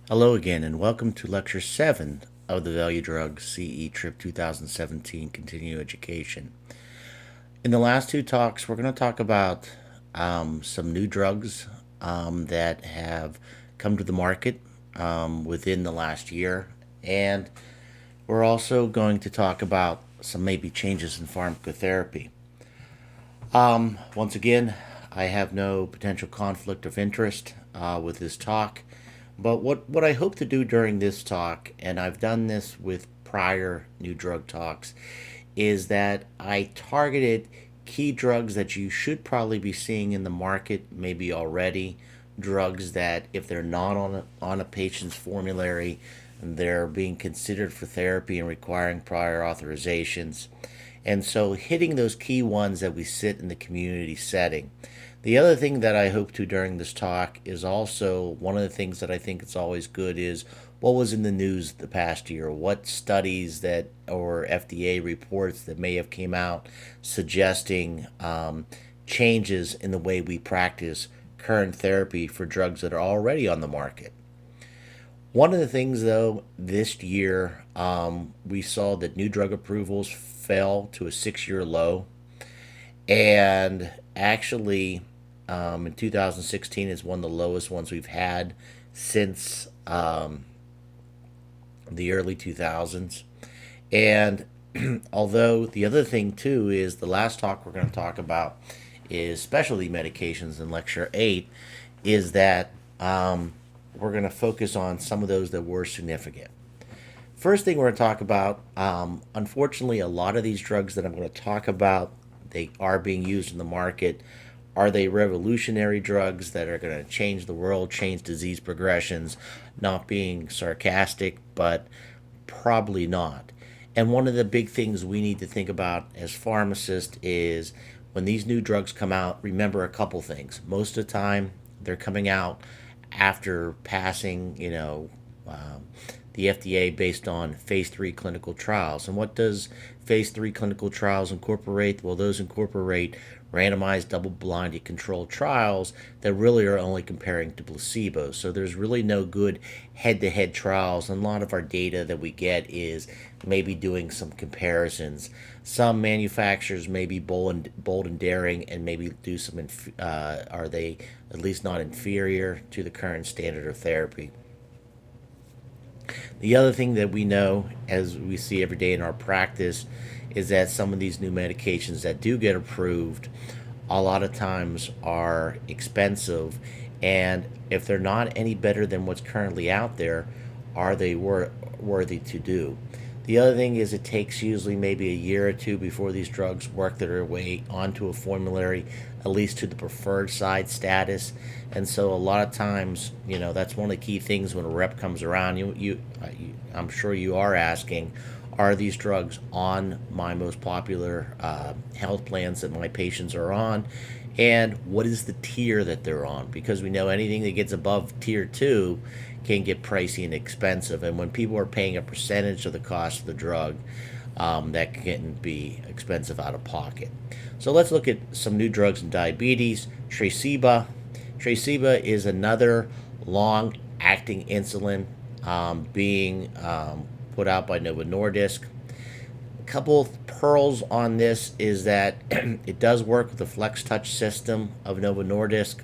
Hello again, and welcome to Lecture 7 of the Value Drug CE Trip 2017 Continuing Education. In the last two talks, we're going to talk about some new drugs that have come to the market within the last year, and we're also going to talk about some maybe changes in pharmacotherapy. Once again, I have no potential conflict of interest with this talk. But what I hope to do during this talk, and I've done this with prior new drug talks, is that I targeted key drugs that you should probably be seeing in the market, maybe already, drugs that if they're not on a patient's formulary, they're being considered for therapy and requiring prior authorizations. And so hitting those key ones that we sit in the community setting. The other thing that I hope to during this talk is also one of the things that I think it's always good is what was in the news the past year, what studies that or FDA reports that may have came out suggesting changes in the way we practice current therapy for drugs that are already on the market. One of the things, though, this year we saw that new drug approvals fell to a 6 year low. And actually, in 2016 is one of the lowest ones we've had since the early 2000s. And although the other thing, too, is the last talk we're going to talk about is specialty medications in Lecture 8, is that we're going to focus on some of those that were significant. First thing we're going to talk about, unfortunately, a lot of these drugs that I'm going to talk about, they are being used in the market. Are they revolutionary drugs that are going to change the world, change disease progressions? Not being sarcastic, but probably not. And one of the big things we need to think about as pharmacists is when these new drugs come out, remember a couple things. Most of the time, they're coming out after passing, the FDA based on phase 3 clinical trials. And what does phase 3 clinical trials incorporate? Well, those incorporate randomized double-blinded controlled trials that really are only comparing to placebo. So there's really no good head-to-head trials, and a lot of our data that we get is maybe doing some comparisons. Some manufacturers may be bold and daring and maybe do some, are they at least not inferior to the current standard of therapy? The other thing that we know, as we see every day in our practice, is that some of these new medications that do get approved a lot of times are expensive, and if they're not any better than what's currently out there, are they worthy to do? The other thing is it takes usually maybe a year or two before these drugs work their way onto a formulary, at least to the preferred side status. And so a lot of times, that's one of the key things when a rep comes around. I'm sure you are asking, are these drugs on my most popular health plans that my patients are on? And what is the tier that they're on? Because we know anything that gets above tier 2 can get pricey and expensive. And when people are paying a percentage of the cost of the drug, that can be expensive out of pocket. So let's look at some new drugs in diabetes. Tresiba. Tresiba is another long-acting insulin being put out by Novo Nordisk. A couple of pearls on this is that it does work with the Flex Touch system of Novo Nordisk.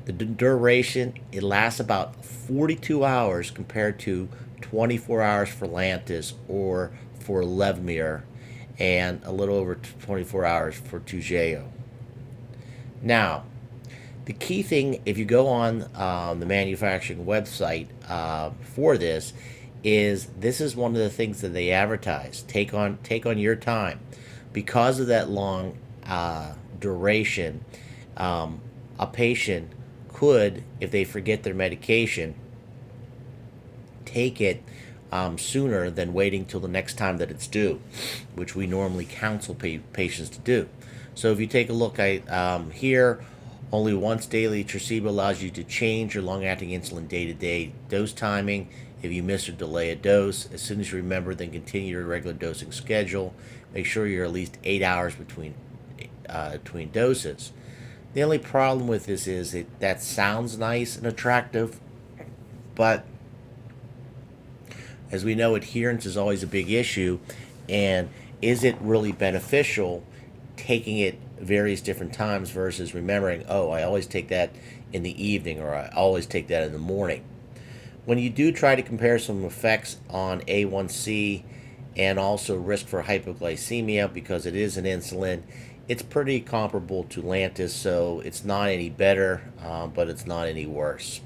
The duration, it lasts about 42 hours compared to 24 hours for Lantus or for Levemir, and a little over 24 hours for Toujeo. Now, the key thing, if you go on the manufacturing website for this is one of the things that they advertise. Take on your time. Because of that long duration, a patient could, if they forget their medication, take it sooner than waiting till the next time that it's due, which we normally counsel patients to do. So if you take a look at here, only once daily, Tresiba allows you to change your long-acting insulin day-to-day dose timing. If you miss or delay a dose, as soon as you remember, then continue your regular dosing schedule. Make sure you're at least 8 hours between doses. The only problem with this is that sounds nice and attractive, but As we know, adherence is always a big issue, and is it really beneficial taking it various different times versus remembering, oh, I always take that in the evening or I always take that in the morning. When you do try to compare some effects on A1C and also risk for hypoglycemia, because it is an insulin, it's pretty comparable to Lantus, so it's not any better, but it's not any worse.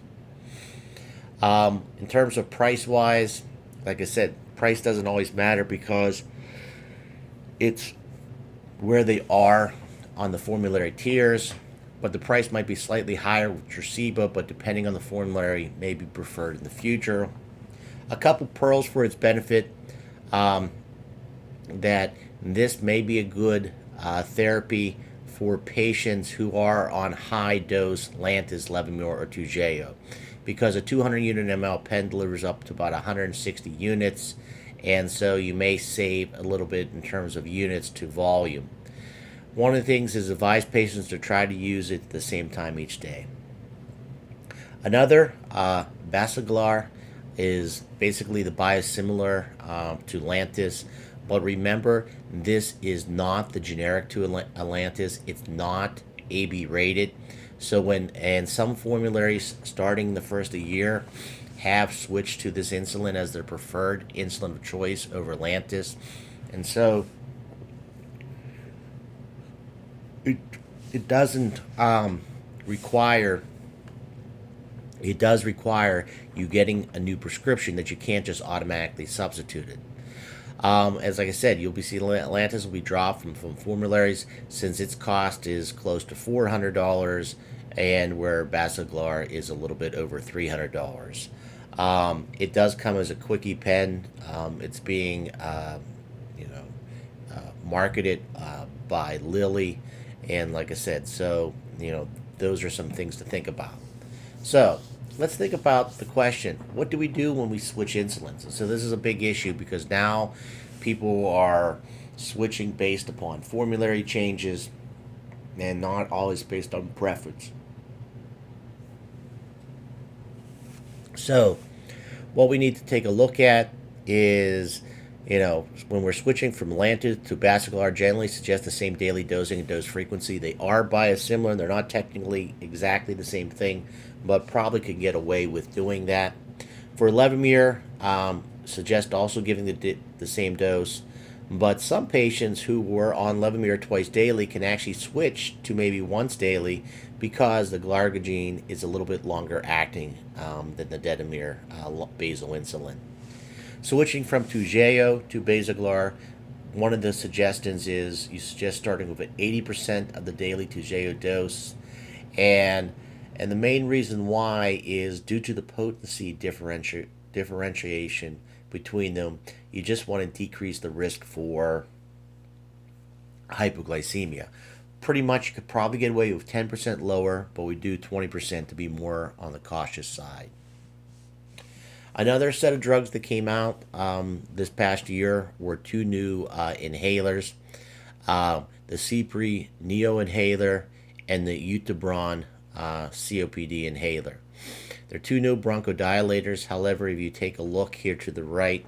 In terms of price wise, like I said, price doesn't always matter because it's where they are on the formulary tiers, but the price might be slightly higher with Tresiba, but depending on the formulary, may be preferred in the future. A couple pearls for its benefit, that this may be a good therapy for patients who are on high dose Lantus, Levemir, or Toujeo, because a 200 unit ml pen delivers up to about 160 units, and so you may save a little bit in terms of units to volume. One of the things is advise patients to try to use it at the same time each day. Another, Basaglar, is basically the biosimilar to Lantus, but remember, this is not the generic to Lantus. It's not AB rated. So and some formularies starting the first of the year have switched to this insulin as their preferred insulin of choice over Lantus. And so it doesn't require, it does require you getting a new prescription that you can't just automatically substitute it. As like I said, you'll be seeing Lantus will be dropped from formularies since its cost is close to $400, and where Basaglar is a little bit over $300. It does come as a quickie pen. It's being marketed by Lilly, and like I said, so those are some things to think about. So let's think about the question, what do we do when we switch insulins? So this is a big issue because now people are switching based upon formulary changes and not always based on preference. So what we need to take a look at is, when we're switching from Lantus to Basaglar, generally suggest the same daily dosing and dose frequency. They are biosimilar, and they're not technically exactly the same thing, but probably can get away with doing that. For Levemir, suggest also giving the same dose, but some patients who were on Levemir twice daily can actually switch to maybe once daily because the glargine is a little bit longer acting than the Dedamir basal insulin. Switching from Toujeo to Basaglar, one of the suggestions is you suggest starting with 80% of the daily Toujeo dose, and the main reason why is due to the potency differentiation between them. You just want to decrease the risk for hypoglycemia. Pretty much you could probably get away with 10% lower, but we do 20% to be more on the cautious side. Another set of drugs that came out this past year were two new inhalers, the Cipri Neo inhaler and the Utebron COPD inhaler. They're two new bronchodilators. However, if you take a look here to the right,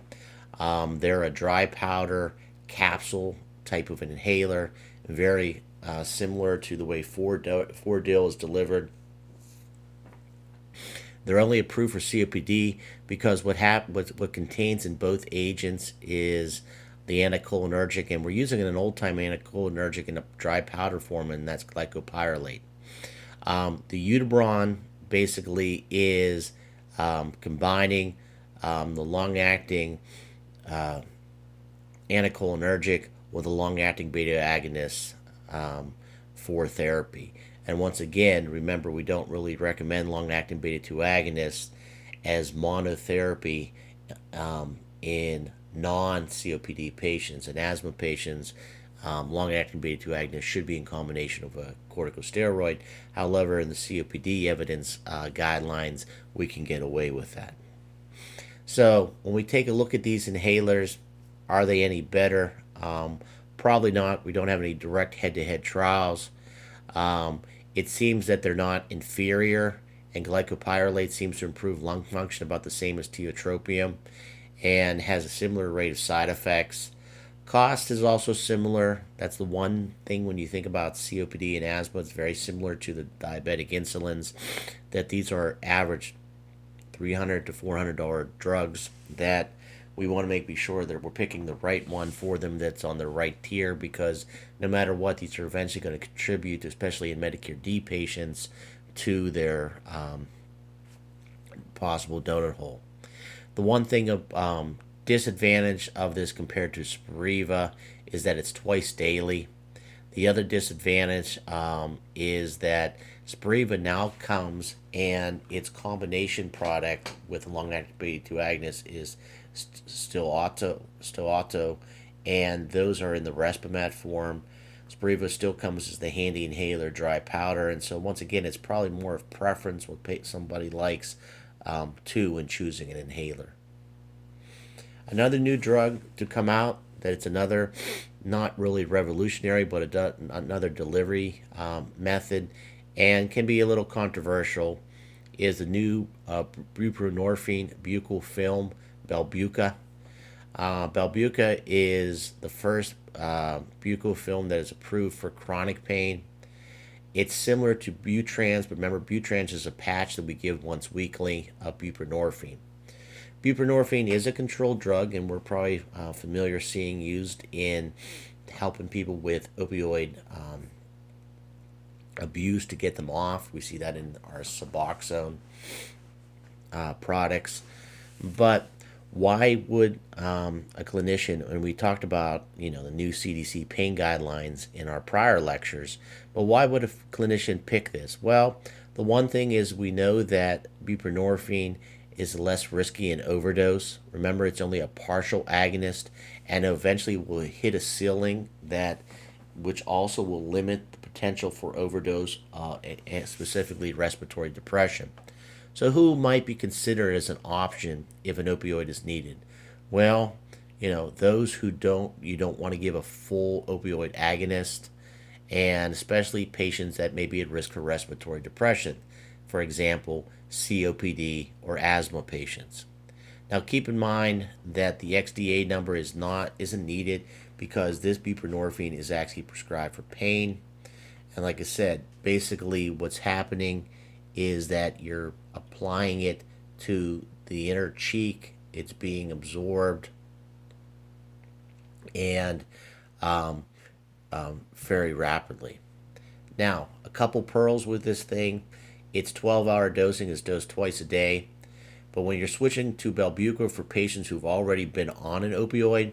they're a dry powder capsule type of an inhaler, very similar to the way Fordil is delivered. They're only approved for COPD because what contains in both agents is the anticholinergic, and we're using an old-time anticholinergic in a dry powder form, and that's glycopyrrolate. The Utebron basically is combining the long-acting anticholinergic with a long-acting beta agonist for therapy. And once again, remember, we don't really recommend long-acting beta-2 agonists as monotherapy in non-COPD patients. In asthma patients, long-acting beta-2 agonists should be in combination with a corticosteroid. However, in the COPD evidence guidelines, we can get away with that. So when we take a look at these inhalers, are they any better? Probably not. We don't have any direct head-to-head trials. It seems that they're not inferior, and glycopyrrolate seems to improve lung function about the same as tiotropium. and has a similar rate of side effects. Cost is also similar. That's the one thing when you think about COPD and asthma, it's very similar to the diabetic insulins, that these are average $300 to $400 drugs that we want to be sure that we're picking the right one for them that's on the right tier, because no matter what, these are eventually going to contribute, especially in Medicare D patients, to their possible donut hole. The one thing of disadvantage of this compared to Spiriva is that it's twice daily. The other disadvantage is that Spiriva now comes and its combination product with long-acting beta-2 agonist is Still and those are in the Respimat form. Spiriva still comes as the handy inhaler dry powder, and so once again, it's probably more of preference what somebody likes too when choosing an inhaler. Another new drug to come out that it's another not really revolutionary, but another delivery method and can be a little controversial is the new buprenorphine buccal film, Belbuca. Belbuca is the first buccal film that is approved for chronic pain. It's similar to Butrans, but remember, Butrans is a patch that we give once weekly of buprenorphine. Buprenorphine is a controlled drug, and we're probably familiar seeing used in helping people with opioid abuse to get them off. We see that in our Suboxone products. But why would a clinician, and we talked about the new CDC pain guidelines in our prior lectures, but why would a clinician pick this? Well, the one thing is we know that buprenorphine is less risky in overdose. Remember, it's only a partial agonist, and eventually will hit a ceiling which also will limit the potential for overdose, and specifically respiratory depression. So who might be considered as an option if an opioid is needed? Well, those who you don't want to give a full opioid agonist, and especially patients that may be at risk for respiratory depression. For example, COPD or asthma patients. Now keep in mind that the XDA number isn't needed because this buprenorphine is actually prescribed for pain. And like I said, basically what's happening is that you're applying it to the inner cheek. It's being absorbed and very rapidly. Now, a couple pearls with this thing. It's 12-hour dosing, is dosed twice a day. But when you're switching to Belbuca for patients who've already been on an opioid,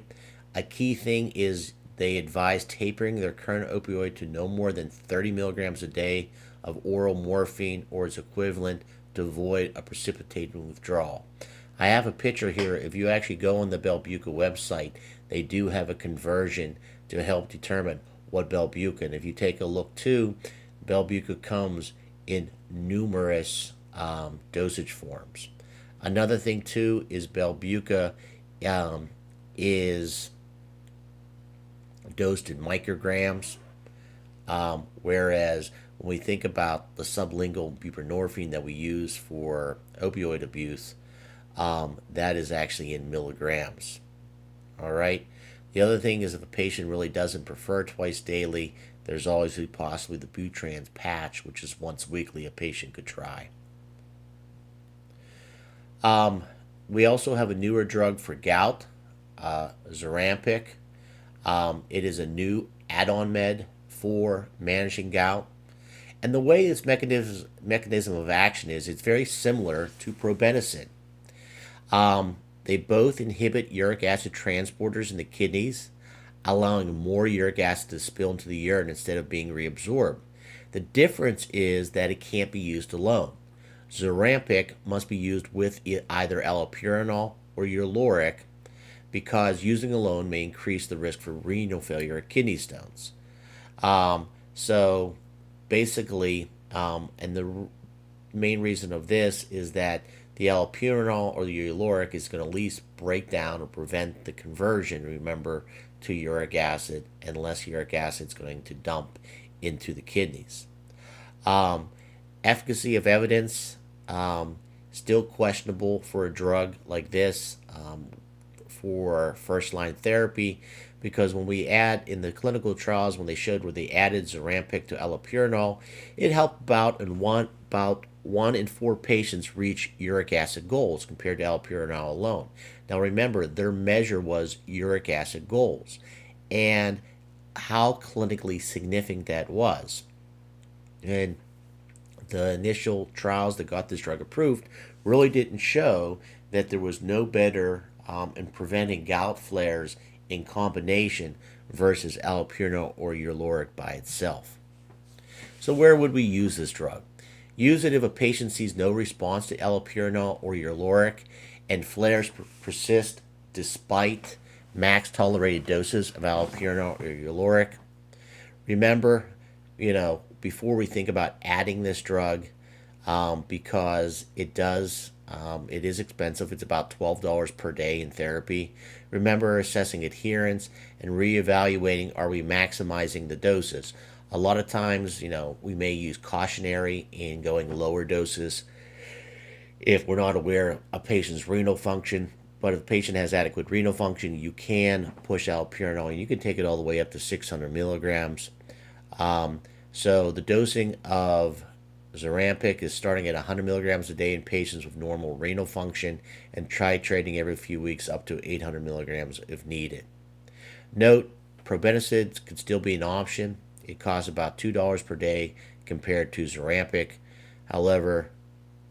a key thing is they advise tapering their current opioid to no more than 30 milligrams a day of oral morphine or its equivalent to avoid a precipitating withdrawal. I have a picture here. If you actually go on the Belbuca website, they do have a conversion to help determine what Belbuca. And if you take a look too, Belbuca comes in numerous dosage forms. Another thing too is Belbuca is dosed in micrograms, whereas when we think about the sublingual buprenorphine that we use for opioid abuse, that is actually in milligrams. All right. The other thing is if the patient really doesn't prefer twice daily, there's always possibly the Butrans patch, which is once weekly a patient could try. We also have a newer drug for gout, Zurampic. It is a new add-on med for managing gout. And the way its mechanism of action is, it's very similar to probenecid. They both inhibit uric acid transporters in the kidneys, allowing more uric acid to spill into the urine instead of being reabsorbed. The difference is that it can't be used alone. Zurampic must be used with either allopurinol or Uloric because using alone may increase the risk for renal failure or kidney stones. So basically, and the main reason of this is that the allopurinol or the Uloric is going to at least break down or prevent the conversion, remember, to uric acid, and less uric acid is going to dump into the kidneys. Efficacy of evidence, still questionable for a drug like this. for first line therapy, because when we add in the clinical trials, when they showed where they added Zurampic to allopurinol, it helped about one in four patients reach uric acid goals compared to allopurinol alone. Now remember, their measure was uric acid goals, and how clinically significant that was. And the initial trials that got this drug approved really didn't show that there was no better in preventing gout flares in combination versus allopurinol or Uloric by itself. So where would we use this drug? Use it if a patient sees no response to allopurinol or Uloric and flares persist despite max tolerated doses of allopurinol or Uloric. Remember, before we think about adding this drug, because it is expensive. It's about $12 per day in therapy. Remember assessing adherence and reevaluating, are we maximizing the doses? A lot of times, we may use cautionary in going lower doses if we're not aware of a patient's renal function. But if the patient has adequate renal function, you can push allopurinol, and you can take it all the way up to 600 milligrams. So the dosing of Zurampic is starting at 100 milligrams a day in patients with normal renal function and titrating every few weeks up to 800 milligrams if needed. Note, probenecid could still be an option. It costs about $2 per day compared to Zurampic. However,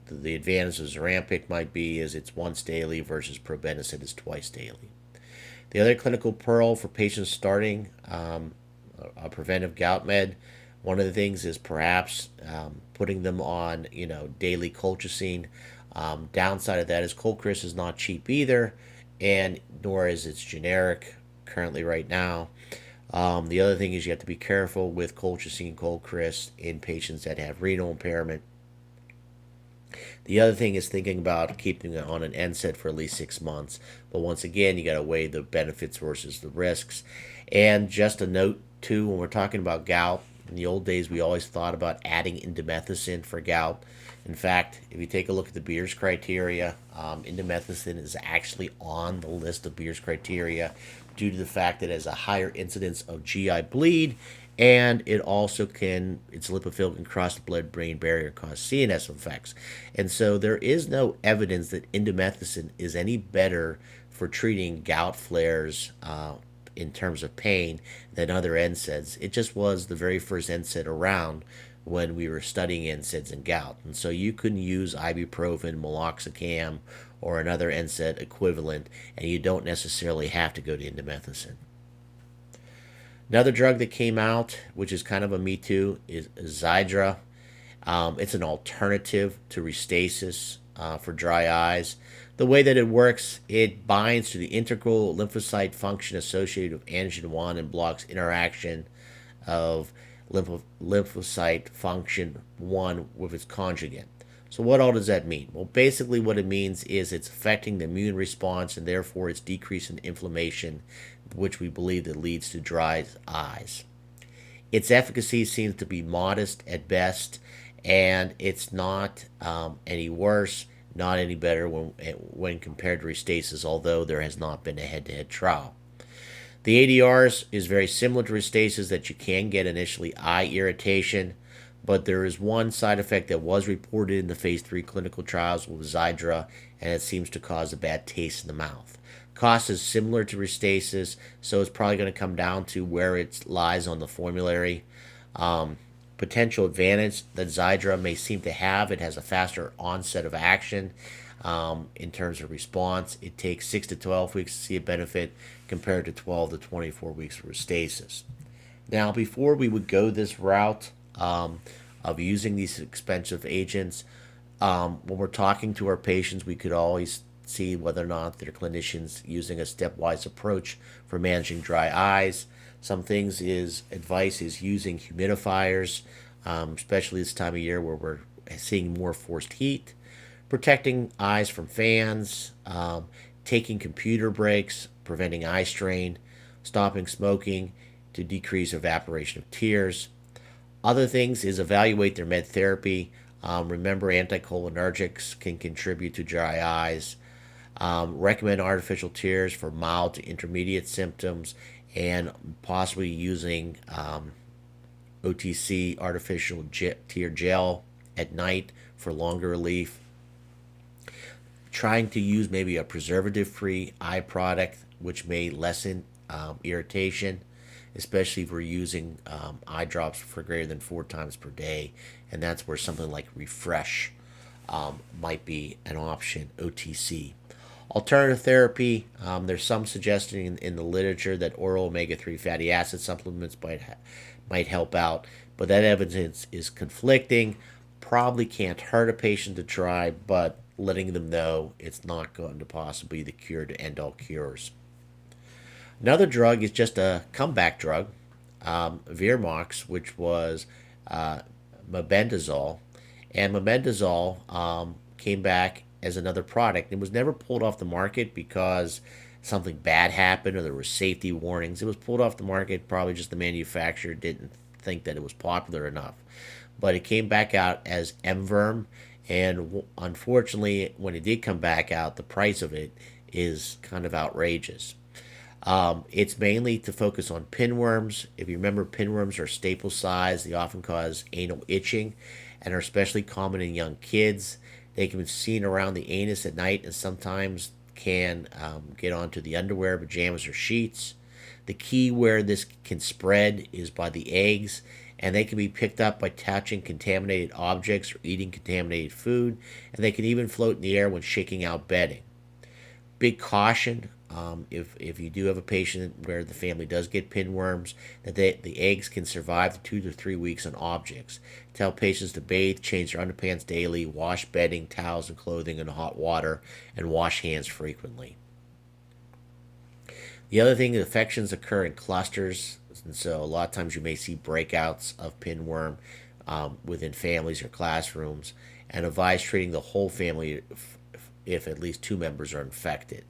the advantage of Zurampic might be is it's once daily versus probenecid is twice daily. The other clinical pearl for patients starting a preventive gout med, one of the things is perhaps putting them on, daily colchicine. Downside of that is Colchris is not cheap either, and nor is it's generic currently right now. The other thing is you have to be careful with colchicine, Colchris in patients that have renal impairment. The other thing is thinking about keeping it on an NSAID for at least 6 months. But once again, you got to weigh the benefits versus the risks. And just a note, too, when we're talking about gout, in the old days, we always thought about adding indomethacin for gout. In fact, if you take a look at the Beers criteria, indomethacin is actually on the list of Beers criteria due to the fact that it has a higher incidence of GI bleed, and its lipophilic can cross the blood-brain barrier and cause CNS effects. And so there is no evidence that indomethacin is any better for treating gout flares in terms of pain than other NSAIDs. It just was the very first NSAID around when we were studying NSAIDs in gout. And so you can use ibuprofen, meloxicam, or another NSAID equivalent, and you don't necessarily have to go to indomethacin. Another drug that came out, which is kind of a me too, is Xiidra. It's an alternative to Restasis for dry eyes. The way that it works, it binds to the integral lymphocyte function associated with antigen 1 and blocks interaction of lymphocyte function 1 with its conjugate. So what all does that mean? Well, basically what it means is it's affecting the immune response, and therefore it's decreasing inflammation, which we believe that leads to dry eyes. Its efficacy seems to be modest at best, and it's not any worse, not any better when compared to Restasis, although there has not been a head-to-head trial. The ADRs is very similar to Restasis, that you can get initially eye irritation, but there is one side effect that was reported in the phase 3 clinical trials with Xiidra, and it seems to cause a bad taste in the mouth. Cost is similar to Restasis, so it's probably going to come down to where it lies on the formulary. Potential advantage that Xiidra may seem to have, it has a faster onset of action in terms of response. It takes 6 to 12 weeks to see a benefit compared to 12 to 24 weeks for Restasis. Now, before we would go this route of using these expensive agents, when we're talking to our patients, we could always see whether or not their clinicians using a stepwise approach for managing dry eyes. Some things advice is using humidifiers, especially this time of year where we're seeing more forced heat, protecting eyes from fans, taking computer breaks, preventing eye strain, stopping smoking to decrease evaporation of tears. Other things is evaluate their med therapy. Remember, anticholinergics can contribute to dry eyes. Recommend artificial tears for mild to intermediate symptoms, and possibly using OTC artificial tear gel at night for longer relief. Trying to use maybe a preservative-free eye product, which may lessen irritation, especially if we're using eye drops for greater than 4 times per day. And that's where something like Refresh might be an option, OTC. Alternative therapy, there's some suggestion in the literature that oral omega-3 fatty acid supplements might help out, but that evidence is conflicting. Probably can't hurt a patient to try, but letting them know it's not going to possibly be the cure to end all cures. Another drug is just a comeback drug, Veermox, which was uh, mebendazole. And mebendazole came back as another product. It was never pulled off the market because something bad happened or there were safety warnings. It was pulled off the market, probably just the manufacturer didn't think that it was popular enough. But it came back out as Emverm, and unfortunately, when it did come back out, the price of it is kind of outrageous. It's mainly to focus on pinworms. If you remember, pinworms are staple size. They often cause anal itching and are especially common in young kids. They can be seen around the anus at night and sometimes can get onto the underwear, pajamas, or sheets. The key where this can spread is by the eggs, and they can be picked up by touching contaminated objects or eating contaminated food, and they can even float in the air when shaking out bedding. Big caution, if you do have a patient where the family does get pinworms, that the eggs can survive 2 to 3 weeks on objects. Tell patients to bathe, change their underpants daily, wash bedding, towels, and clothing in hot water, and wash hands frequently. The other thing, infections occur in clusters, and so a lot of times you may see breakouts of pinworm within families or classrooms, and advise treating the whole family if at least 2 members are infected.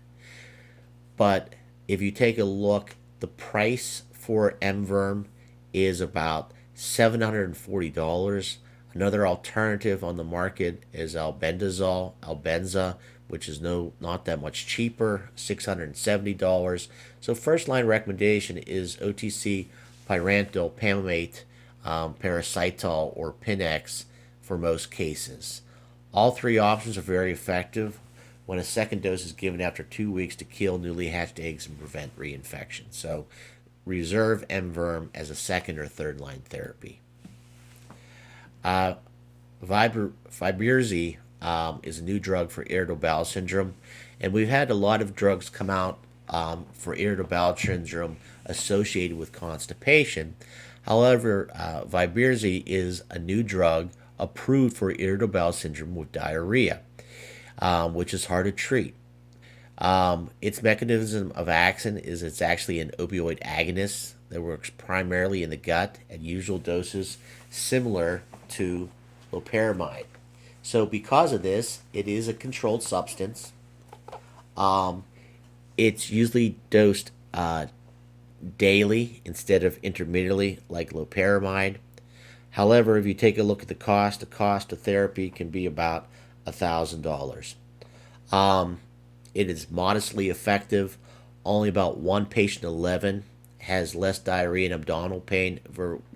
But if you take a look, the price for Emverm is about $740. Another alternative on the market is albendazole, Albenza, which is not that much cheaper, $670. So first line recommendation is OTC pyrantel, Pamamate, Paracitol, or Pinex for most cases. All three options are very effective when a second dose is given after 2 weeks to kill newly hatched eggs and prevent reinfection. So reserve Emverm as a second or third line therapy. Uh, Viberzi is a new drug for irritable bowel syndrome, and we've had a lot of drugs come out for irritable bowel syndrome associated with constipation. However, Viberzi is a new drug approved for irritable bowel syndrome with diarrhea, which is hard to treat. Its mechanism of action is it's actually an opioid agonist that works primarily in the gut at usual doses similar to loperamide. So because of this, it is a controlled substance. Um, it's usually dosed daily instead of intermittently like loperamide. However, if you take a look at the cost of therapy can be about $1,000. Um, it is modestly effective. Only about one patient 11 has less diarrhea and abdominal pain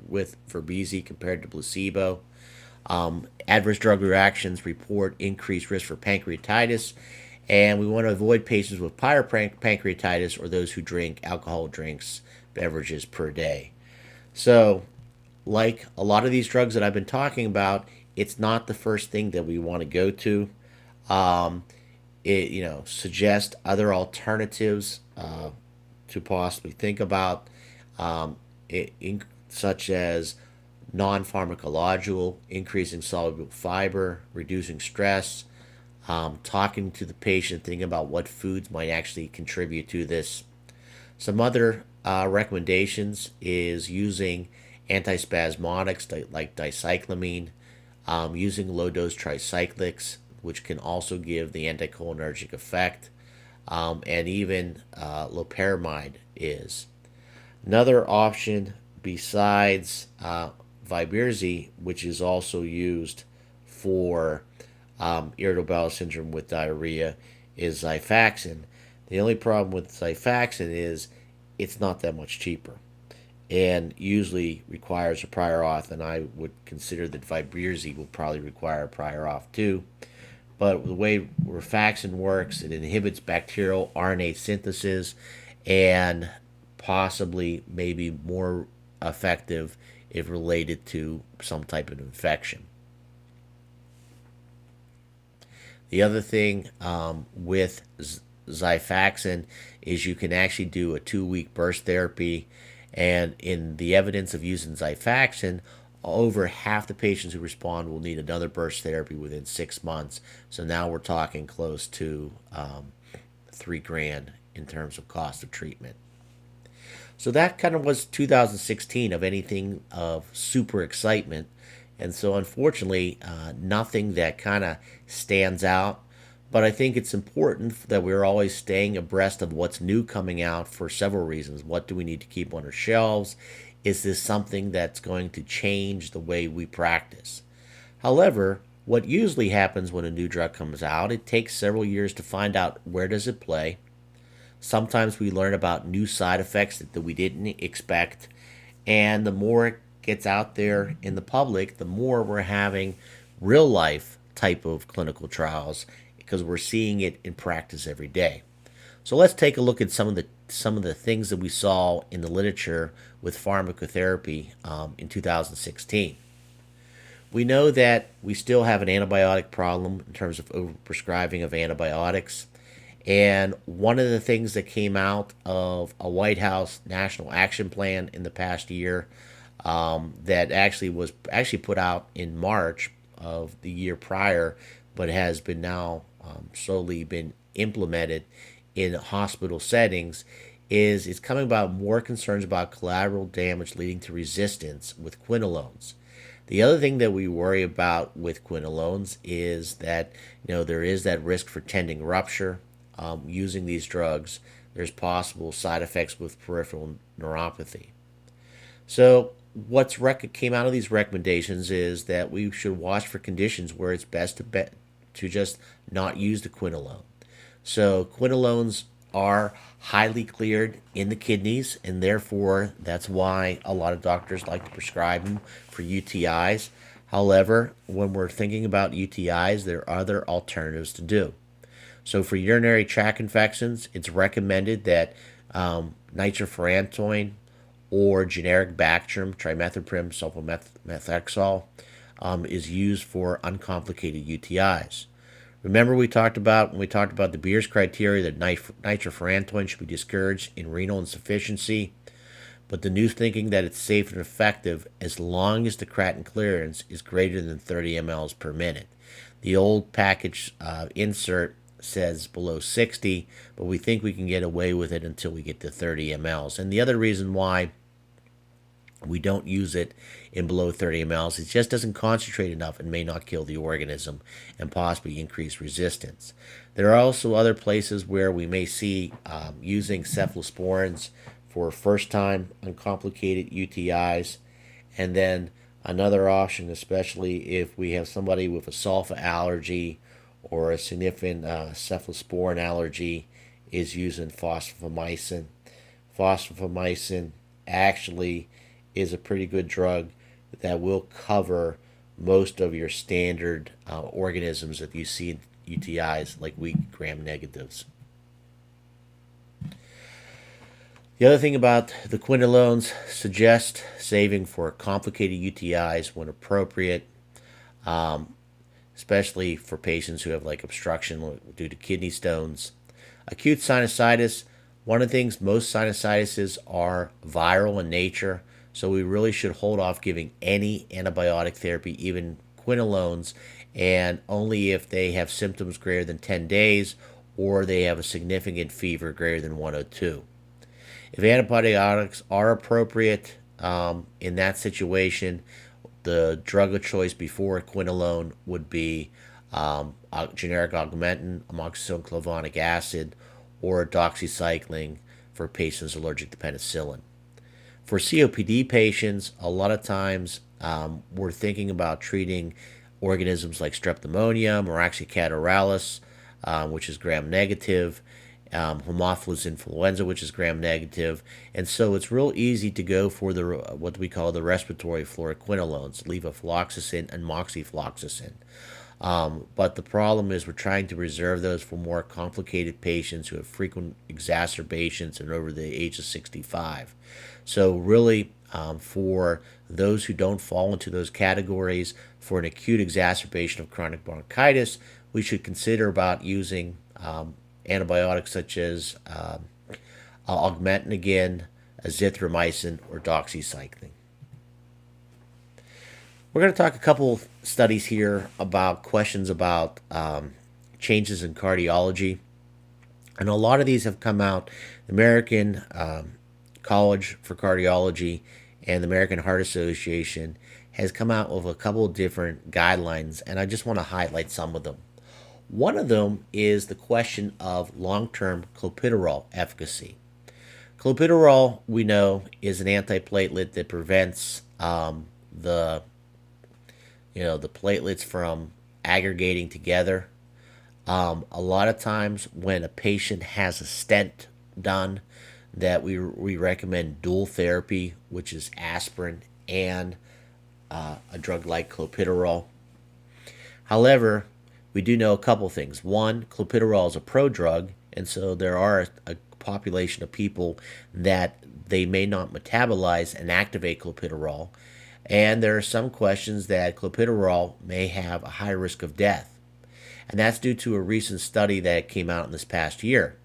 with Verbeezy compared to placebo. Adverse drug reactions report increased risk for pancreatitis, and we want to avoid patients with prior pancreatitis or those who drink alcohol drinks, beverages per day. So, like a lot of these drugs that I've been talking about, it's not the first thing that we want to go to. Um, suggest other alternatives to possibly think about, such as non-pharmacological, increasing soluble fiber, reducing stress, talking to the patient, thinking about what foods might actually contribute to this. Some other recommendations is using antispasmodics like dicyclamine, using low-dose tricyclics, which can also give the anticholinergic effect, and even loperamide is. Another option besides Viberzi, which is also used for irritable bowel syndrome with diarrhea, is Xifaxan. The only problem with Xifaxan is it's not that much cheaper and usually requires a prior auth, and I would consider that Vibrezzi will probably require a prior auth too. But the way rifaximin works, it inhibits bacterial RNA synthesis and possibly maybe more effective if related to some type of infection. The other thing with Xifaxan is you can actually do a 2-week burst therapy, and in the evidence of using Xifaxan, over half the patients who respond will need another burst therapy within 6 months. So now we're talking close to $3,000 in terms of cost of treatment. So that kind of was 2016 of anything of super excitement. And so unfortunately, nothing that kind of stands out. But I think it's important that we're always staying abreast of what's new coming out for several reasons. What do we need to keep on our shelves? Is this something that's going to change the way we practice? However, what usually happens when a new drug comes out, it takes several years to find out where does it play. Sometimes we learn about new side effects that we didn't expect. And the more it gets out there in the public, the more we're having real life type of clinical trials because we're seeing it in practice every day. So let's take a look at some of the things that we saw in the literature with pharmacotherapy in 2016. We know that we still have an antibiotic problem in terms of overprescribing of antibiotics. And one of the things that came out of a White House National Action Plan in the past year that actually was put out in March of the year prior, but has been now slowly been implemented in hospital settings, is it's coming about more concerns about collateral damage leading to resistance with quinolones. The other thing that we worry about with quinolones is that there is that risk for tendon rupture using these drugs. There's possible side effects with peripheral neuropathy. So what's came out of these recommendations is that we should watch for conditions where it's best to just not use the quinolone. So quinolones are highly cleared in the kidneys, and therefore that's why a lot of doctors like to prescribe them for UTIs. However, when we're thinking about UTIs, there are other alternatives to do. So for urinary tract infections, it's recommended that nitrofurantoin or generic Bactrim, trimethoprim, sulfamethoxazole is used for uncomplicated UTIs. Remember when we talked about the Beers criteria that nitrofurantoin should be discouraged in renal insufficiency, but the new thinking that it's safe and effective as long as the creatinine clearance is greater than 30 mLs per minute. The old package insert says below 60, but we think we can get away with it until we get to 30 mLs. And the other reason why we don't use it in below 30 mLs, it just doesn't concentrate enough and may not kill the organism and possibly increase resistance. There are also other places where we may see using cephalosporins for first-time uncomplicated UTIs, and then another option, especially if we have somebody with a sulfa allergy or a significant cephalosporin allergy, is using fosfomycin. Fosfomycin actually is a pretty good drug that will cover most of your standard organisms that you see in UTIs, like weak gram negatives. The other thing about the quinolones, suggest saving for complicated UTIs when appropriate, especially for patients who have like obstruction due to kidney stones. Acute sinusitis, one of the things, most sinusitis are viral in nature, so we really should hold off giving any antibiotic therapy, even quinolones, and only if they have symptoms greater than 10 days or they have a significant fever greater than 102. If antibiotics are appropriate in that situation, the drug of choice before a quinolone would be generic augmentin, amoxicillin clavonic acid, or doxycycline for patients allergic to penicillin. For COPD patients, a lot of times we're thinking about treating organisms like Streptomonia, Moraxia catarrhalis, which is gram-negative, Haemophilus influenza, which is gram-negative, and so it's real easy to go for the what we call the respiratory fluoroquinolones, levofloxacin and moxifloxacin. But the problem is we're trying to reserve those for more complicated patients who have frequent exacerbations and over the age of 65. So really, for those who don't fall into those categories, for an acute exacerbation of chronic bronchitis, we should consider about using antibiotics such as augmentin again, azithromycin, or doxycycline. We're going to talk a couple studies here about questions about changes in cardiology. And a lot of these have come out. The American College for Cardiology and the American Heart Association has come out with a couple of different guidelines, and I just want to highlight some of them. One of them is the question of long-term clopidogrel efficacy. Clopidogrel, we know, is an antiplatelet that prevents the platelets from aggregating together. A lot of times when a patient has a stent done, that we recommend dual therapy, which is aspirin and a drug like clopidogrel. However, we do know a couple things. One, clopidogrel is a prodrug, and so there are a population of people that they may not metabolize and activate clopidogrel. And there are some questions that clopidogrel may have a high risk of death. And that's due to a recent study that came out in this past year.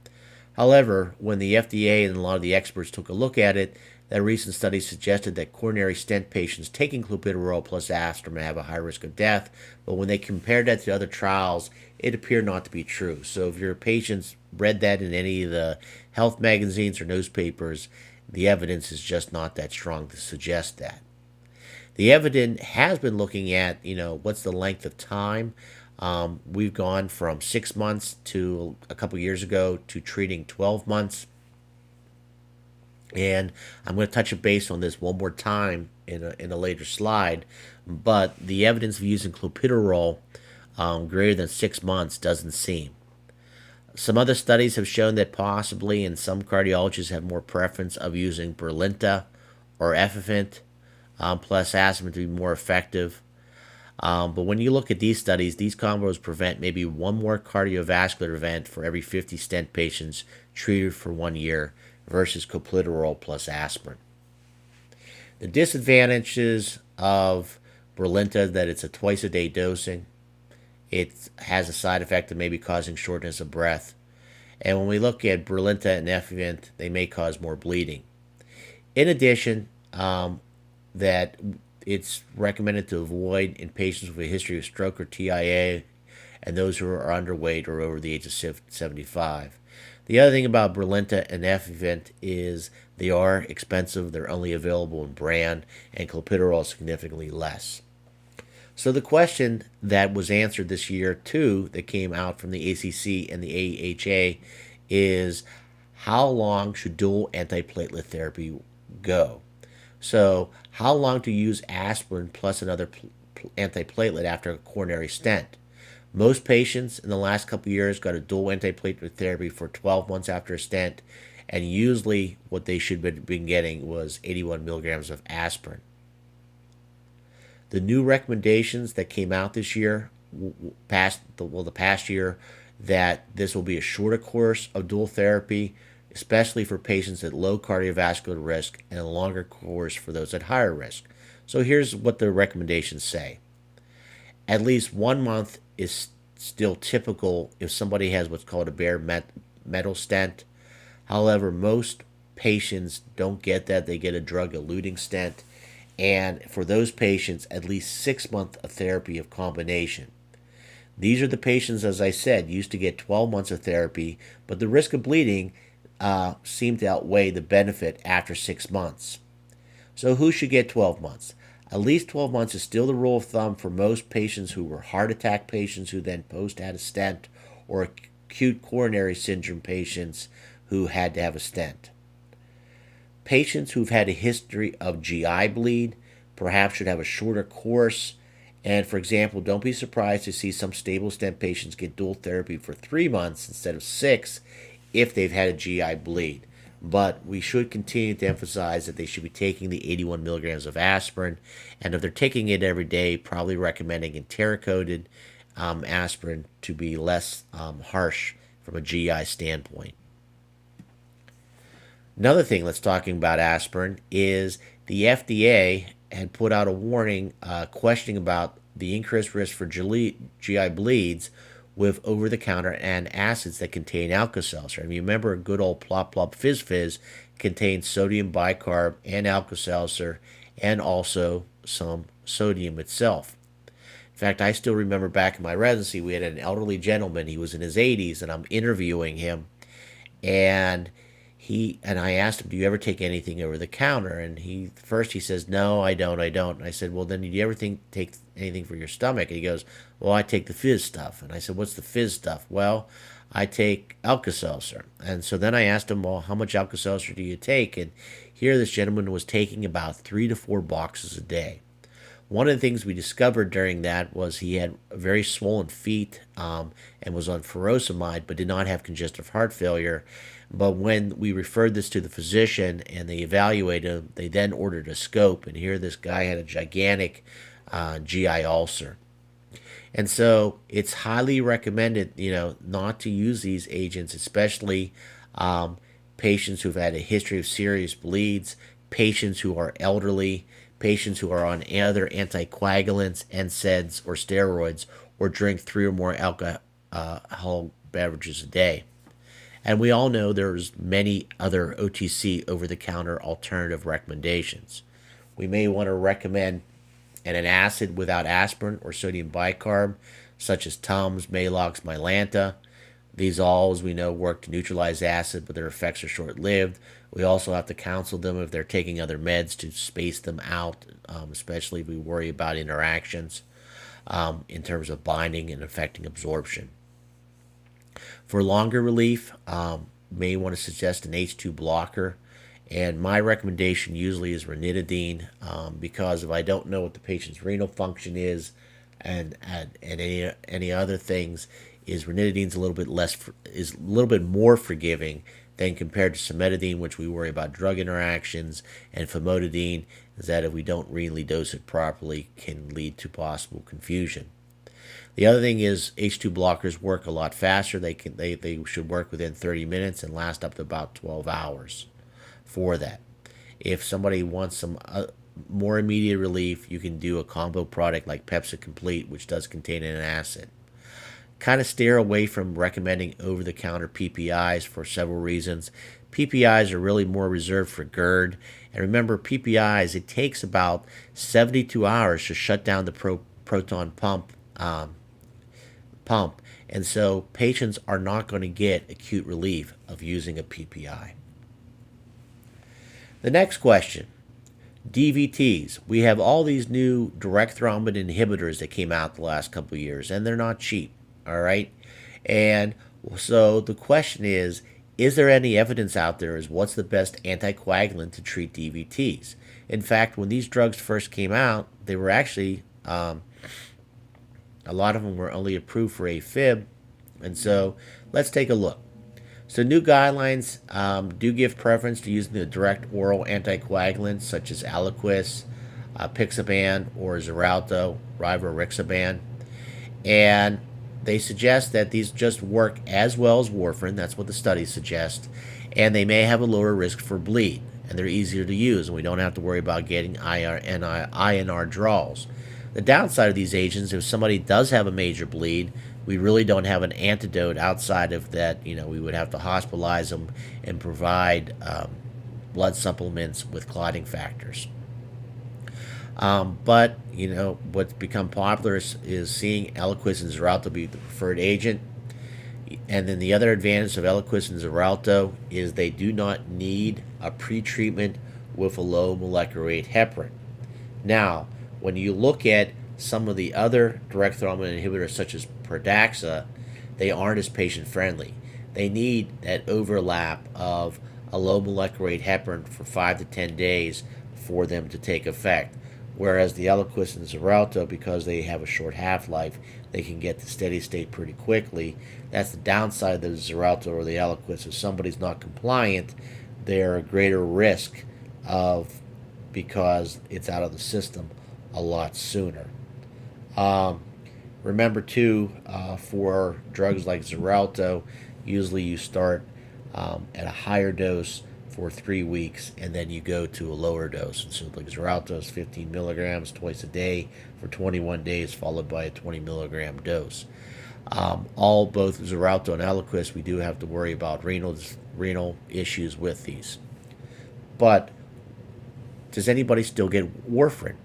However, when the FDA and a lot of the experts took a look at it, that recent study suggested that coronary stent patients taking clopidogrel plus aspirin have a high risk of death. But when they compared that to other trials, it appeared not to be true. So if your patients read that in any of the health magazines or newspapers, the evidence is just not that strong to suggest that. The evidence has been looking at, what's the length of time. We've gone from 6 months to a couple years ago to treating 12 months. And I'm going to touch base on this one more time in a later slide. But the evidence of using clopidogrel greater than 6 months doesn't seem. Some other studies have shown that possibly, and some cardiologists have more preference of using Brilinta or Effervescent plus aspirin to be more effective. But when you look at these studies, these combos prevent maybe one more cardiovascular event for every 50 stent patients treated for 1 year versus clopidogrel plus aspirin. The disadvantages of Brilinta that it's a twice-a-day dosing. It has a side effect of maybe causing shortness of breath. And when we look at Brilinta and Effervescent, they may cause more bleeding. In addition, that it's recommended to avoid in patients with a history of stroke or TIA and those who are underweight or over the age of 75. The other thing about Brilinta and Effervescent is they are expensive. They're only available in brand, and clopidogrel is significantly less. So the question that was answered this year, too, that came out from the ACC and the AHA is how long should dual antiplatelet therapy go? So how long to use aspirin plus another antiplatelet after a coronary stent? Most patients in the last couple of years got a dual antiplatelet therapy for 12 months after a stent, and usually what they should have been getting was 81 milligrams of aspirin. The new recommendations that came out this year, the past year, that this will be a shorter course of dual therapy, especially for patients at low cardiovascular risk, and a longer course for those at higher risk. So here's what the recommendations say. At least 1 month is still typical if somebody has what's called a bare metal stent. However, most patients don't get that. They get a drug-eluting stent. And for those patients, at least 6 months of therapy of combination. These are the patients, as I said, used to get 12 months of therapy, but the risk of bleeding seemed to outweigh the benefit after 6 months. So who should get 12 months? At least 12 months is still the rule of thumb for most patients who were heart attack patients who then had a stent, or acute coronary syndrome patients who had to have a stent. Patients who've had a history of GI bleed perhaps should have a shorter course, And for example, don't be surprised to see some stable stent patients get dual therapy for 3 months instead of 6 if they've had a GI bleed. But we should continue to emphasize that they should be taking the 81 milligrams of aspirin. And if they're taking it every day, probably recommending enteric-coated aspirin to be less harsh from a GI standpoint. Another thing that's talking about aspirin is the FDA had put out a warning questioning about the increased risk for GI bleeds with over-the-counter antacids that contain Alka-Seltzer. And you remember good old Plop Plop Fizz Fizz contains sodium bicarb and Alka-Seltzer and also some sodium itself. In fact, I still remember back in my residency, we had an elderly gentleman. He was in his 80s, and I'm interviewing him. And I asked him, "Do you ever take anything over the counter?" And he says, "No, I don't. And I said, "Well, then do you ever take anything for your stomach?" And he goes, "Well, I take the fizz stuff." And I said, "What's the fizz stuff?" "Well, I take Alka-Seltzer." And so then I asked him, "Well, how much Alka-Seltzer do you take?" And here this gentleman was taking about 3 to 4 boxes a day. One of the things we discovered during that was he had very swollen feet and was on furosemide, but did not have congestive heart failure. But when we referred this to the physician and they evaluated him, they then ordered a scope. And here this guy had a gigantic GI ulcer. And so it's highly recommended, not to use these agents, especially patients who've had a history of serious bleeds, patients who are elderly, patients who are on other anticoagulants, NSAIDs, or steroids, or drink 3 or more alcohol beverages a day. And we all know there's many other OTC over-the-counter alternative recommendations. We may want to recommend an acid without aspirin or sodium bicarb, such as Tums, Maalox, Mylanta. These all, as we know, work to neutralize acid, but their effects are short-lived. We also have to counsel them if they're taking other meds to space them out, especially if we worry about interactions in terms of binding and affecting absorption. For longer relief, may want to suggest an H2 blocker. And my recommendation usually is ranitidine because if I don't know what the patient's renal function is and any other things, is ranitidine's a little bit more forgiving than compared to cimetidine, which we worry about drug interactions, and famotidine is that if we don't renally dose it properly can lead to possible confusion. The other thing is H2 blockers work a lot faster. They should work within 30 minutes and last up to about 12 hours for that. If somebody wants some more immediate relief, you can do a combo product like Pepsi Complete, which does contain an acid. Kind of steer away from recommending over-the-counter PPIs for several reasons. PPIs are really more reserved for GERD. And remember, PPIs, it takes about 72 hours to shut down the proton pump. And so patients are not going to get acute relief of using a PPI. The next question, DVTs. We have all these new direct thrombin inhibitors that came out the last couple of years, and they're not cheap, all right? And so the question is there any evidence out there as what's the best anticoagulant to treat DVTs? In fact, when these drugs first came out, they were actually a lot of them were only approved for AFib. And so let's take a look. So new guidelines do give preference to using the direct oral anticoagulants such as Eliquis, Pixaban, or Xarelto, Rivaroxaban. And they suggest that these just work as well as warfarin. That's what the studies suggest. And they may have a lower risk for bleed. And they're easier to use. And we don't have to worry about getting INR draws. The downside of these agents, if somebody does have a major bleed, we really don't have an antidote outside of that. We would have to hospitalize them and provide blood supplements with clotting factors. But what's become popular is seeing Eliquis and Xarelto be the preferred agent. And then the other advantage of Eliquis and Xarelto is they do not need a pretreatment with a low molecular weight heparin. Now, when you look at some of the other direct thrombin inhibitors, such as Pradaxa, they aren't as patient-friendly. They need that overlap of a low molecular weight heparin for 5 to 10 days for them to take effect. Whereas the Eliquis and Xarelto, because they have a short half-life, they can get to steady state pretty quickly. That's the downside of the Xarelto or the Eliquis. If somebody's not compliant, they're a greater risk of, because it's out of the system a lot sooner. Um, Remember too, for drugs like Xarelto, usually you start at a higher dose for 3 weeks, and then you go to a lower dose. And so, like Xarelto is 15 milligrams twice a day for 21 days, followed by a 20 milligram dose. Both Xarelto and Eliquis, we do have to worry about renal issues with these. But does anybody still get warfarin?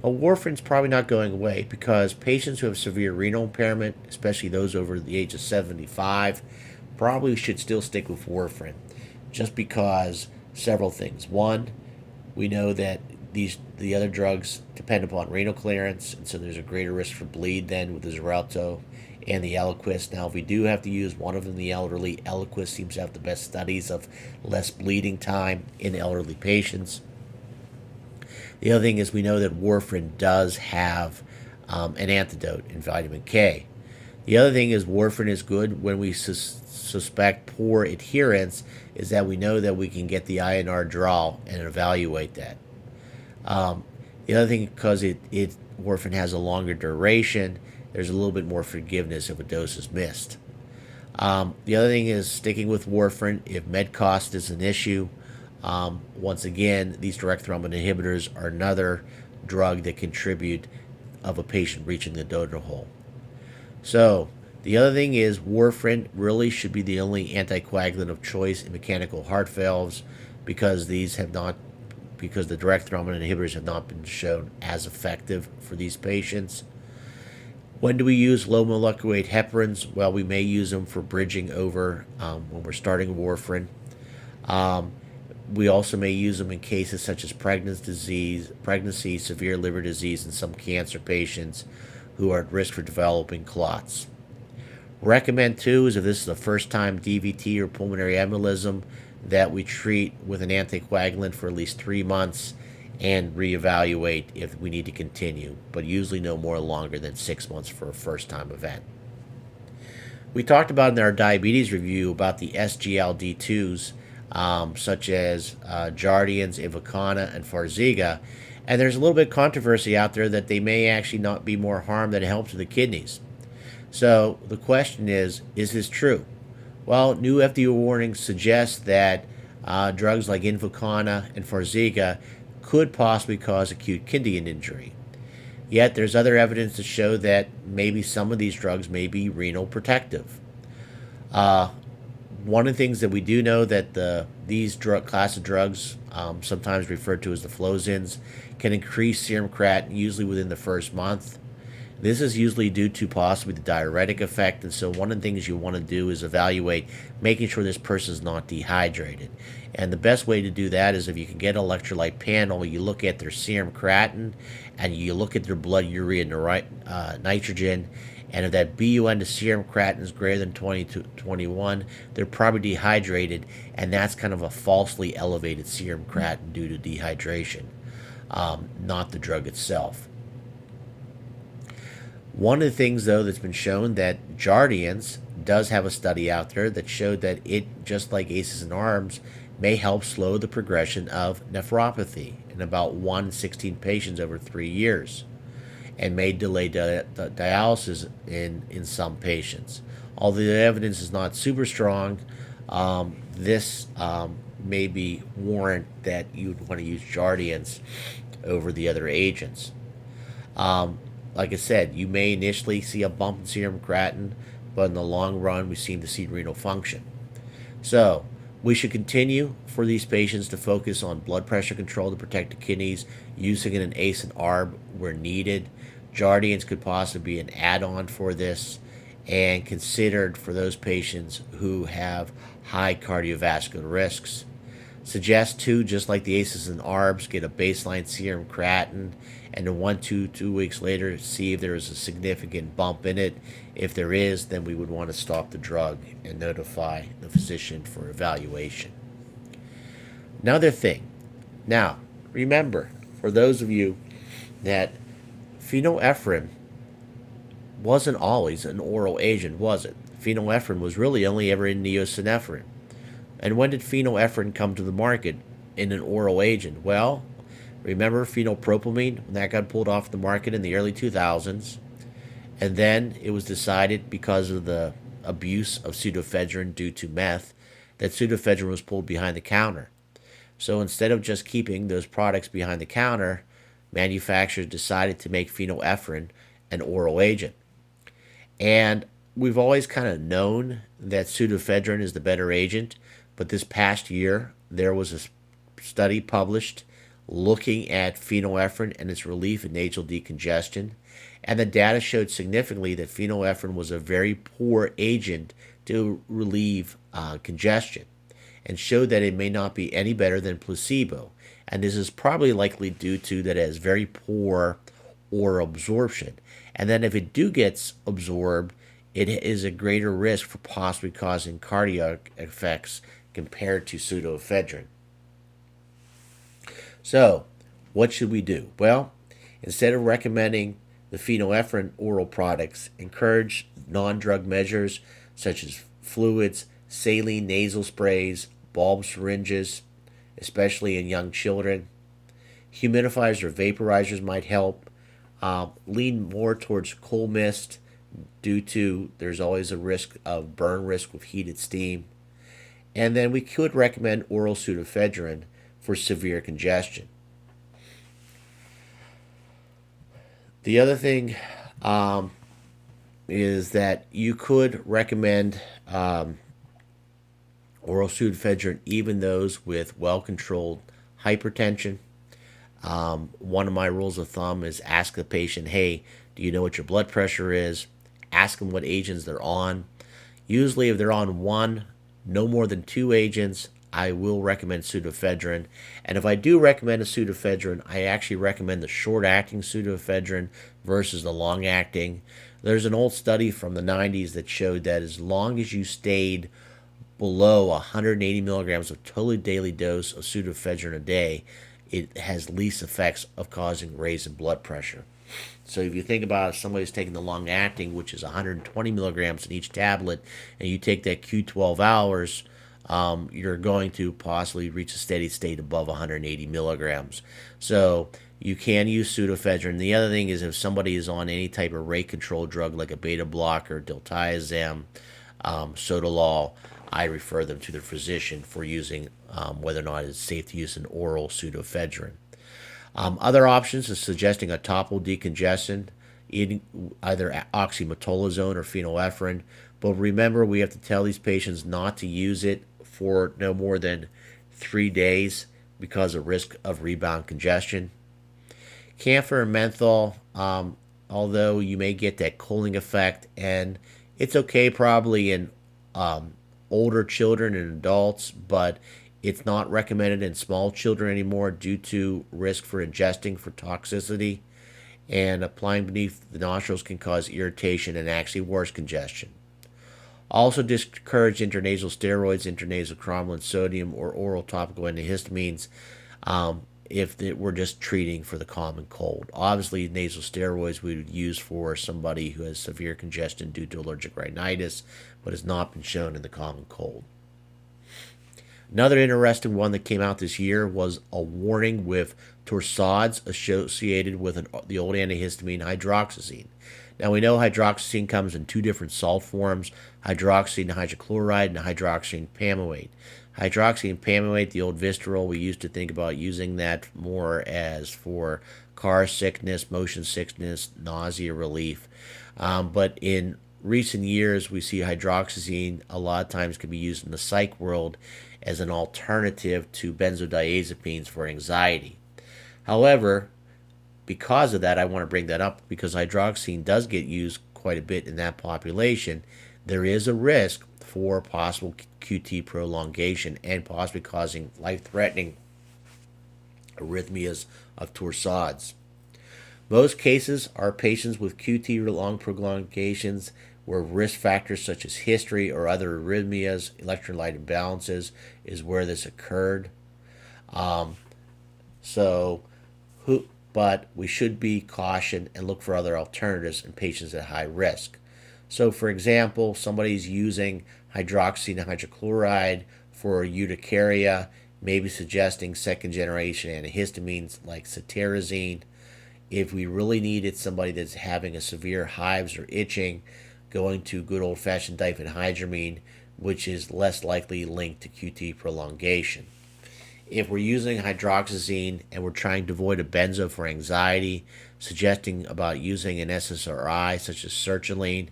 Well, warfarin's probably not going away because patients who have severe renal impairment, especially those over the age of 75, probably should still stick with warfarin, just because several things. One, we know that the other drugs depend upon renal clearance, and so there's a greater risk for bleed than with the Xarelto and the Eliquis. Now, if we do have to use one of them, the elderly, Eliquis seems to have the best studies of less bleeding time in elderly patients. The other thing is we know that warfarin does have an antidote in vitamin K. The other thing is warfarin is good when we suspect poor adherence, is that we know that we can get the INR draw and evaluate that. The other thing, because warfarin has a longer duration, there's a little bit more forgiveness if a dose is missed. The other thing is sticking with warfarin if med cost is an issue. Once again, these direct thrombin inhibitors are another drug that contribute of a patient reaching the donor hole. So the other thing is warfarin really should be the only anticoagulant of choice in mechanical heart valves, because the direct thrombin inhibitors have not been shown as effective for these patients. When do we use low molecular weight heparins? Well, we may use them for bridging over when we're starting warfarin. We also may use them in cases such as pregnancy, severe liver disease, and some cancer patients who are at risk for developing clots. Recommend too is if this is the first time DVT or pulmonary embolism, that we treat with an anticoagulant for at least 3 months and reevaluate if we need to continue, but usually no more longer than 6 months for a first time event. We talked about in our diabetes review about the SGLT2s, such as Jardiance, Invokana, and Farxiga, and there's a little bit of controversy out there that they may actually not be more harm than help to the kidneys. So the question is this true? Well, new FDA warnings suggest that drugs like Invokana and Farxiga could possibly cause acute kidney injury. Yet there's other evidence to show that maybe some of these drugs may be renal protective. One of the things that we do know that these class of drugs, sometimes referred to as the Flozins, can increase serum creatinine usually within the first month. This is usually due to possibly the diuretic effect, and so one of the things you want to do is evaluate making sure this person is not dehydrated. And the best way to do that is if you can get an electrolyte panel, you look at their serum creatinine, and you look at their blood urea nitrogen, and if that BUN to serum creatinine is greater than 20 to 21, they're probably dehydrated, and that's kind of a falsely elevated serum creatinine due to dehydration, not the drug itself. One of the things, though, that's been shown that Jardiance does have a study out there that showed that it, just like ACEs and ARBs, may help slow the progression of nephropathy in about 1 in 16 patients over 3 years, and may delay dialysis in some patients. Although the evidence is not super strong, this may be warrant that you'd want to use Jardiance over the other agents. Like I said, you may initially see a bump in serum creatinine, but in the long run, we seem to see renal function. So we should continue for these patients to focus on blood pressure control to protect the kidneys, using an ACE and ARB where needed. Jardiance could possibly be an add-on for this, and considered for those patients who have high cardiovascular risks. Suggest too, just like the ACEs and ARBs, get a baseline serum creatinine, and then 2 weeks later see if there is a significant bump in it. If there is, then we would want to stop the drug and notify the physician for evaluation. Another thing. Now, remember, for those of you that phenylephrine wasn't always an oral agent, was it? Phenylephrine was really only ever in neosynephrine. And when did phenylephrine come to the market in an oral agent? Well, remember phenylpropamine when that got pulled off the market in the early 2000s? And then it was decided because of the abuse of pseudoephedrine due to meth that pseudoephedrine was pulled behind the counter. So instead of just keeping those products behind the counter, manufacturers decided to make phenylephrine an oral agent. And we've always kind of known that pseudoephedrine is the better agent, but this past year there was a study published looking at phenylephrine and its relief in nasal decongestion, and the data showed significantly that phenylephrine was a very poor agent to relieve congestion, and showed that it may not be any better than placebo. And this is probably likely due to that it has very poor oral absorption. And then if it do gets absorbed, it is a greater risk for possibly causing cardiac effects compared to pseudoephedrine. So, what should we do? Well, instead of recommending the phenylephrine oral products, encourage non-drug measures such as fluids, saline nasal sprays, bulb syringes, especially in young children. Humidifiers or vaporizers might help. Lean more towards cool mist due to there's always a risk of burn risk with heated steam. And then we could recommend oral pseudoephedrine for severe congestion. The other thing is that you could recommend oral pseudoephedrine even those with well-controlled hypertension. One of my rules of thumb is ask the patient, hey, do you know what your blood pressure is? Ask them what agents they're on. Usually if they're on one, no more than two agents, I will recommend pseudoephedrine. And if I do recommend a pseudoephedrine, I actually recommend the short-acting pseudoephedrine versus the long-acting. There's an old study from the 90s that showed that as long as you stayed below 180 milligrams of total daily dose of pseudoephedrine a day, it has least effects of causing raise in blood pressure. So if you think about if somebody's taking the long acting, which is 120 milligrams in each tablet, and you take that Q12 hours, you're going to possibly reach a steady state above 180 milligrams. So you can use pseudoephedrine. The other thing is if somebody is on any type of rate control drug like a beta blocker, diltiazem, Sotalol, I refer them to their physician for using whether or not it's safe to use an oral pseudoephedrine. Other options is suggesting a topical decongestant, eating either oxymetazoline or phenylephrine. But remember, we have to tell these patients not to use it for no more than 3 days because of risk of rebound congestion. Camphor and menthol, although you may get that cooling effect, and it's okay probably in older children and adults, but it's not recommended in small children anymore due to risk for ingesting for toxicity, and applying beneath the nostrils can cause irritation and actually worse congestion. Also discourage intranasal steroids, intranasal cromolyn sodium, or oral topical antihistamines if we're just treating for the common cold. Obviously, nasal steroids we would use for somebody who has severe congestion due to allergic rhinitis, but has not been shown in the common cold. Another interesting one that came out this year was a warning with torsades associated with the old antihistamine hydroxyzine. Now we know hydroxyzine comes in two different salt forms, hydroxyzine hydrochloride and hydroxyzine pamoate. Hydroxyzine pamoate, the old Vistarol, we used to think about using that more as for car sickness, motion sickness, nausea relief. But in recent years, we see hydroxyzine a lot of times can be used in the psych world as an alternative to benzodiazepines for anxiety. However, because of that, I want to bring that up because hydroxyzine does get used quite a bit in that population. There is a risk for possible QT prolongation and possibly causing life-threatening arrhythmias of torsades. Most cases are patients with QT long prolongations where risk factors such as history or other arrhythmias, electrolyte imbalances is where this occurred. So but we should be cautioned and look for other alternatives in patients at high risk. So, for example, somebody's using hydroxy hydrochloride for urticaria, maybe suggesting second generation antihistamines like cetirizine. If we really needed somebody that's having a severe hives or itching, going to good old fashioned diphenhydramine, which is less likely linked to QT prolongation. If we're using hydroxyzine and we're trying to avoid a benzo for anxiety, suggesting about using an SSRI such as sertraline,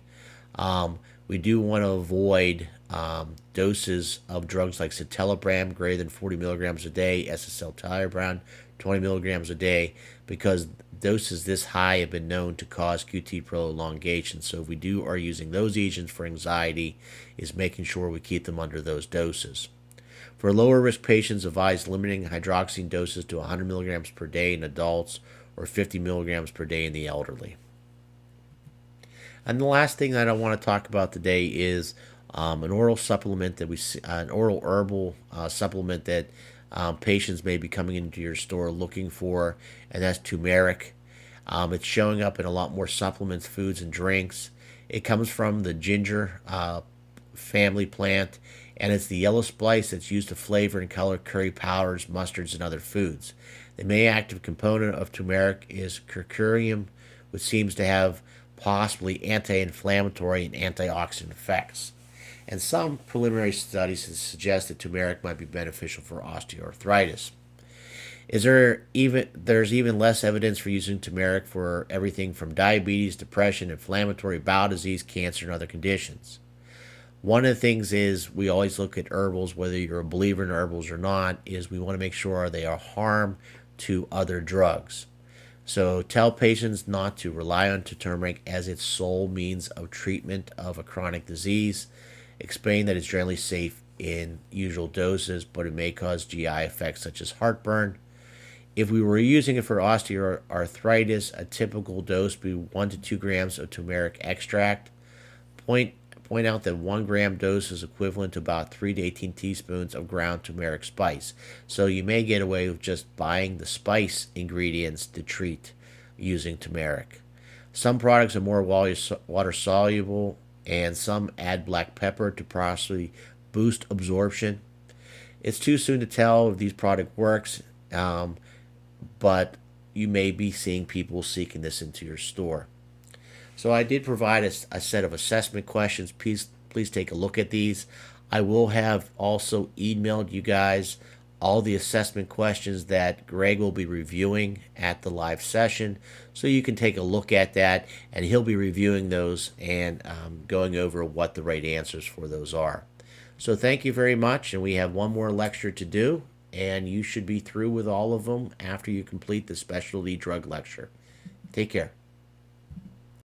we do want to avoid doses of drugs like citalopram greater than 40 milligrams a day, escitalopram 20 milligrams a day, because doses this high have been known to cause QT prolongation. So if we are using those agents for anxiety, is making sure we keep them under those doses. For lower risk patients, advise limiting hydroxyzine doses to 100 milligrams per day in adults or 50 milligrams per day in the elderly. And the last thing that I want to talk about today is an oral supplement that an oral herbal supplement that patients may be coming into your store looking for, and that's turmeric. It's showing up in a lot more supplements, foods, and drinks. It comes from the ginger family plant, and it's the yellow splice that's used to flavor and color curry powders, mustards, and other foods. The main active component of turmeric is curcurium, which seems to have possibly anti-inflammatory and antioxidant effects. And some preliminary studies suggest that turmeric might be beneficial for osteoarthritis. There's even less evidence for using turmeric for everything from diabetes, depression, inflammatory bowel disease, cancer, and other conditions. One of the things is we always look at herbals, whether you're a believer in herbals or not, is we want to make sure they are harm to other drugs. So tell patients not to rely on turmeric as its sole means of treatment of a chronic disease. Explain that it's generally safe in usual doses, but it may cause GI effects such as heartburn. If we were using it for osteoarthritis, a typical dose would be 1 to 2 grams of turmeric extract. Point out that 1 gram dose is equivalent to about 3 to 18 teaspoons of ground turmeric spice. So you may get away with just buying the spice ingredients to treat using turmeric. Some products are more water soluble, and some add black pepper to possibly boost absorption. It's too soon to tell if these product works, but you may be seeing people seeking this into your store. So I did provide a set of assessment questions. Please take a look at these. I will have also emailed you guys all the assessment questions that Greg will be reviewing at the live session, so you can take a look at that, and he'll be reviewing those and going over what the right answers for those are. So thank you very much, and we have one more lecture to do, and you should be through with all of them after you complete the specialty drug lecture. Take care.